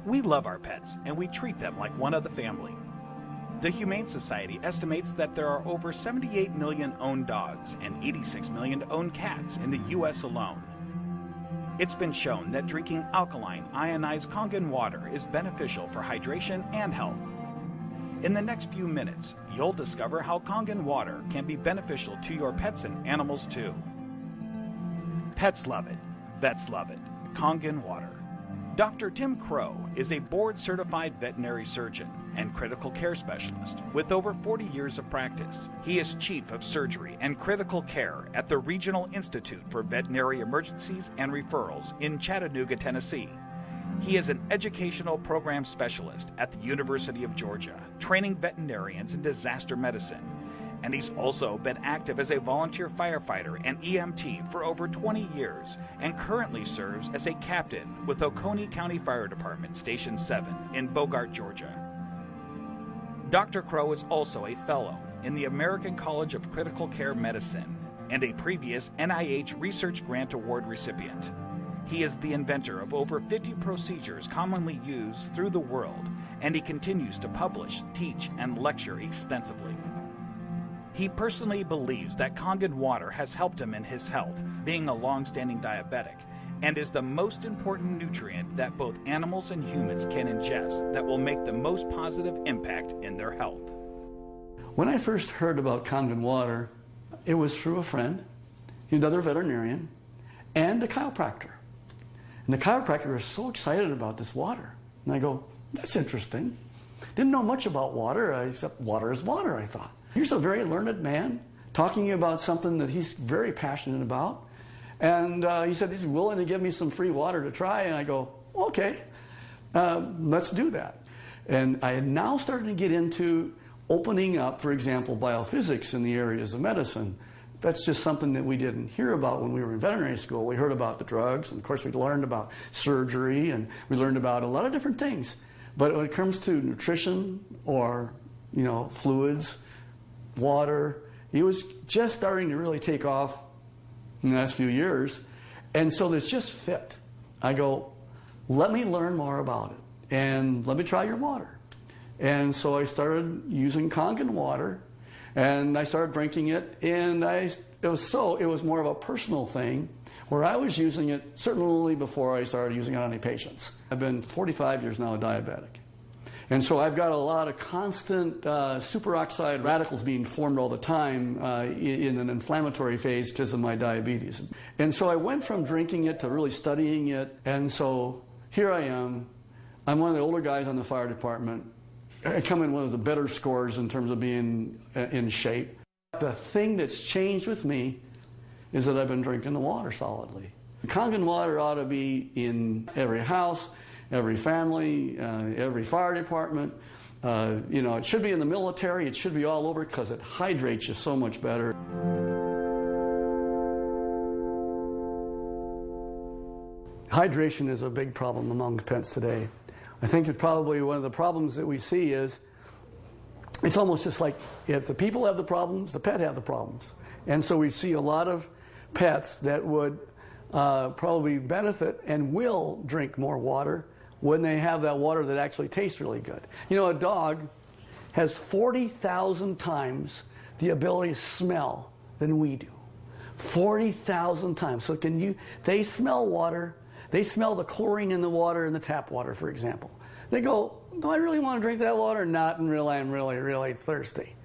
We love our pets, and we treat them like one of the family. The Humane Society estimates that there are over 78 million owned dogs and 86 million owned cats in the U.S. alone. It's been shown that drinking alkaline, ionized Kangen water is beneficial for hydration and health. In the next few minutes, you'll discover how Kangen water can be beneficial to your pets and animals too. Pets love it. Vets love it. Kangen water. Dr. Tim Crow is a board-certified veterinary surgeon and critical care specialist with over 40 years of practice. He is Chief of Surgery and Critical Care at the Regional Institute for Veterinary Emergencies and Referrals in Chattanooga, Tennessee. He is an educational program specialist at the University of Georgia, training veterinarians in disaster medicine. And he's also been active as a volunteer firefighter and EMT for over 20 years and currently serves as a captain with Oconee County Fire Department Station 7 in Bogart, Georgia. Dr. Crow is also a fellow in the American College of Critical Care Medicine and a previous NIH Research Grant Award recipient. He is the inventor of over 50 procedures commonly used through the world, and he continues to publish, teach, and lecture extensively. He personally believes that Kangen water has helped him in his health, being a long-standing diabetic, and is the most important nutrient that both animals and humans can ingest that will make the most positive impact in their health. When I first heard about Kangen water, it was through a friend, another veterinarian, and a chiropractor. And the chiropractor was so excited about this water. And I go, that's interesting. Didn't know much about water, except water is water, I thought. Here's a very learned man talking about something that he's very passionate about. And he said he's willing to give me some free water to try. And I go, okay, let's do that. And I had now started to get into opening up, for example, biophysics in the areas of medicine. That's just something that we didn't hear about when we were in veterinary school. We heard about the drugs, and of course we learned about surgery, and we learned about a lot of different things. But when it comes to nutrition or, fluids, water, it was just starting to really take off in the last few years. And so this just fit. I go, let me learn more about it, and let me try your water. And so I started using Kangen water, and I started drinking it, and it was more of a personal thing, where I was using it certainly before I started using it on any patients. I've been 45 years now a diabetic. And so I've got a lot of constant superoxide radicals being formed all the time in an inflammatory phase because of my diabetes. And so I went from drinking it to really studying it. And so here I am. I'm one of the older guys on the fire department. I come in one of the better scores in terms of being in shape. The thing that's changed with me is that I've been drinking the water solidly. Kangen water ought to be in every house, every family, every fire department. It should be in the military. It should be all over because it hydrates you so much better. Hydration is a big problem among pets today. I think it's probably one of the problems that we see is it's almost just like if the people have the problems, the pet have the problems. And so we see a lot of pets that would probably benefit and will drink more water when they have that water that actually tastes really good. A dog has 40,000 times the ability to smell than we do. 40,000 times. So they smell water. They smell the chlorine in the water, in the tap water, for example. They go, do I really want to drink that water? Not really, I'm really, really thirsty.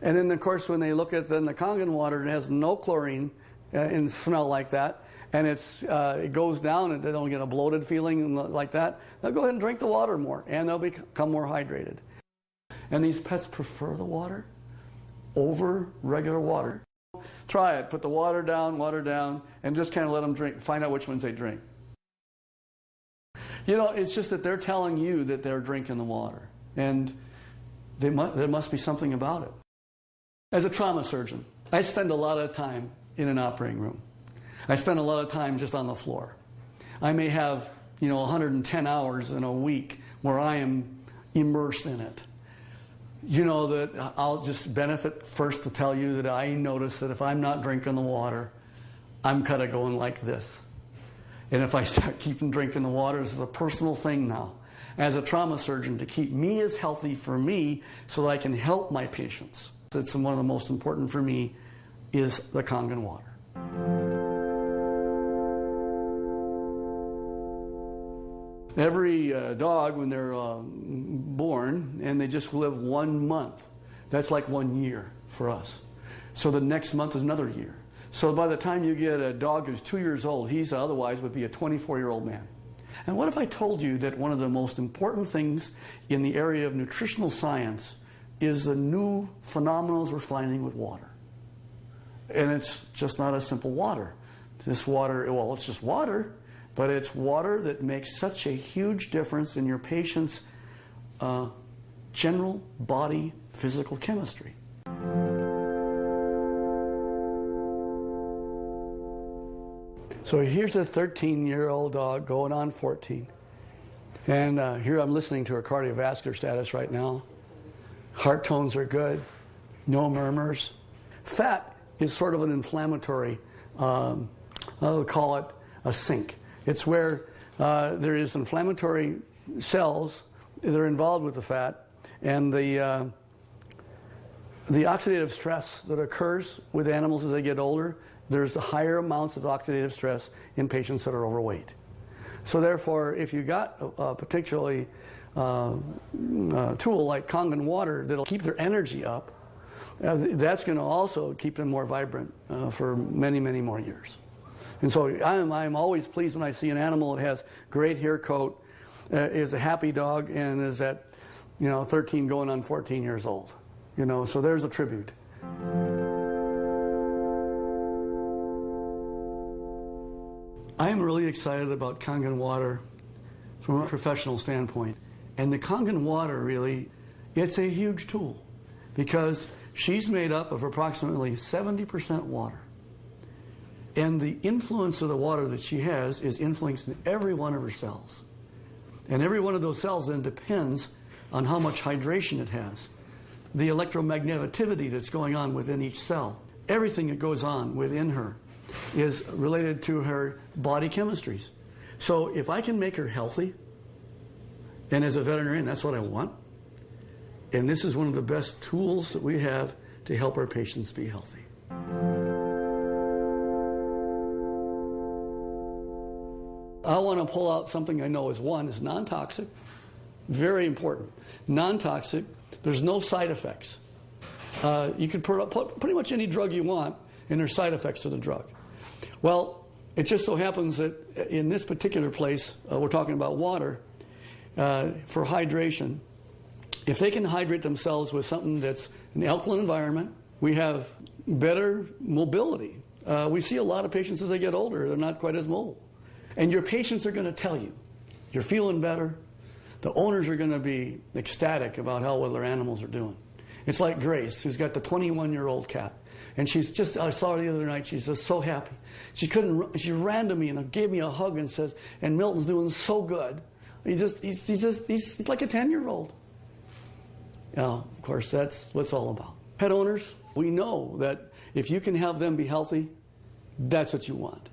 And then, of course, when they look at the Kangen water, it has no chlorine and smell like that, and it goes down and they don't get a bloated feeling like that, they'll go ahead and drink the water more, and they'll become more hydrated. And these pets prefer the water over regular water. Try it. Put the water down, and just kind of let them drink. Find out which ones they drink. It's just that they're telling you that they're drinking the water, and there must be something about it. As a trauma surgeon, I spend a lot of time in an operating room. I spend a lot of time just on the floor. I may have, 110 hours in a week where I am immersed in it. That I'll just benefit first to tell you that I notice that if I'm not drinking the water, I'm kind of going like this. And if I start keeping drinking the water, this is a personal thing now. as a trauma surgeon to keep me as healthy for me so that I can help my patients. It's one of the most important for me is the Kangen water. Every dog, when they're born, and they just live 1 month, that's like 1 year for us. So the next month is another year. So by the time you get a dog who's 2 years old, he's otherwise would be a 24-year-old man. And what if I told you that one of the most important things in the area of nutritional science is the new phenomena we're finding with water? And it's just not a simple water. This water, well, it's just water, but it's water that makes such a huge difference in your patient's general body physical chemistry. So here's a 13-year-old dog going on 14. And here I'm listening to her cardiovascular status right now. Heart tones are good, no murmurs. Fat is sort of an inflammatory, I'll call it a sink. It's where there is inflammatory cells that are involved with the fat, and the oxidative stress that occurs with animals as they get older, there's higher amounts of oxidative stress in patients that are overweight. So therefore, if you got a particularly tool like Kangen water that'll keep their energy up, that's going to also keep them more vibrant for many, many more years. And so I'm always pleased when I see an animal that has great hair coat, is a happy dog, and is at 13 going on 14 years old. So there's a tribute. I am really excited about Kangen water from a professional standpoint. And the Kangen water really, it's a huge tool because she's made up of approximately 70% water. And the influence of the water that she has is influencing every one of her cells. And every one of those cells then depends on how much hydration it has. The electromagnetivity that's going on within each cell. Everything that goes on within her is related to her body chemistries. So if I can make her healthy, and as a veterinarian, that's what I want, and this is one of the best tools that we have to help our patients be healthy. I want to pull out something I know is non-toxic, very important. Non-toxic, there's no side effects. You can put pretty much any drug you want, and there's side effects to the drug. Well, it just so happens that in this particular place, we're talking about water, for hydration. If they can hydrate themselves with something that's an alkaline environment, we have better mobility. We see a lot of patients as they get older, they're not quite as mobile. And your patients are going to tell you, you're feeling better. The owners are going to be ecstatic about how well their animals are doing. It's like Grace, who's got the 21-year-old cat. And she's just, I saw her the other night, she's just so happy. She ran to me and gave me a hug and says, and Milton's doing so good. He's like a 10-year-old. Of course, that's what it's all about. Pet owners, we know that if you can have them be healthy, that's what you want.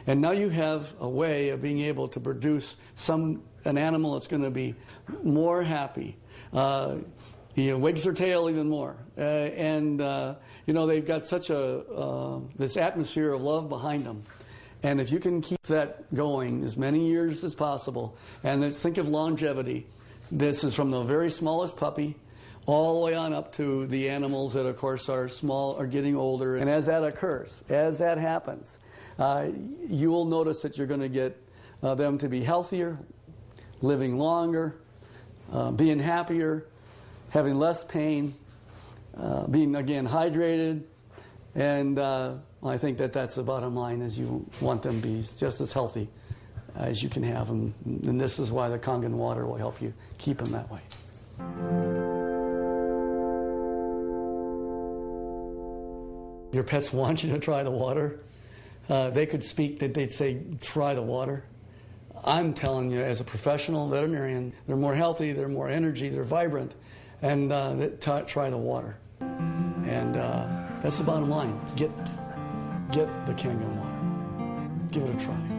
And now you have a way of being able to produce an animal that's going to be more happy. Wags their tail even more. They've got such this atmosphere of love behind them. And if you can keep that going as many years as possible, and think of longevity, this is from the very smallest puppy all the way on up to the animals that, of course, are small, are getting older. And as that occurs, as that happens, you will notice that you're going to get them to be healthier, living longer, being happier, having less pain, being, again, hydrated. And I think that's the bottom line, is you want them to be just as healthy as you can have them. And this is why the Kangen water will help you keep them that way. Your pets want you to try the water. They could speak, they'd say, try the water. I'm telling you, as a professional veterinarian, they're more healthy, they're more energy, they're vibrant, and try the water. And that's the bottom line. Get the Kangen water. Give it a try.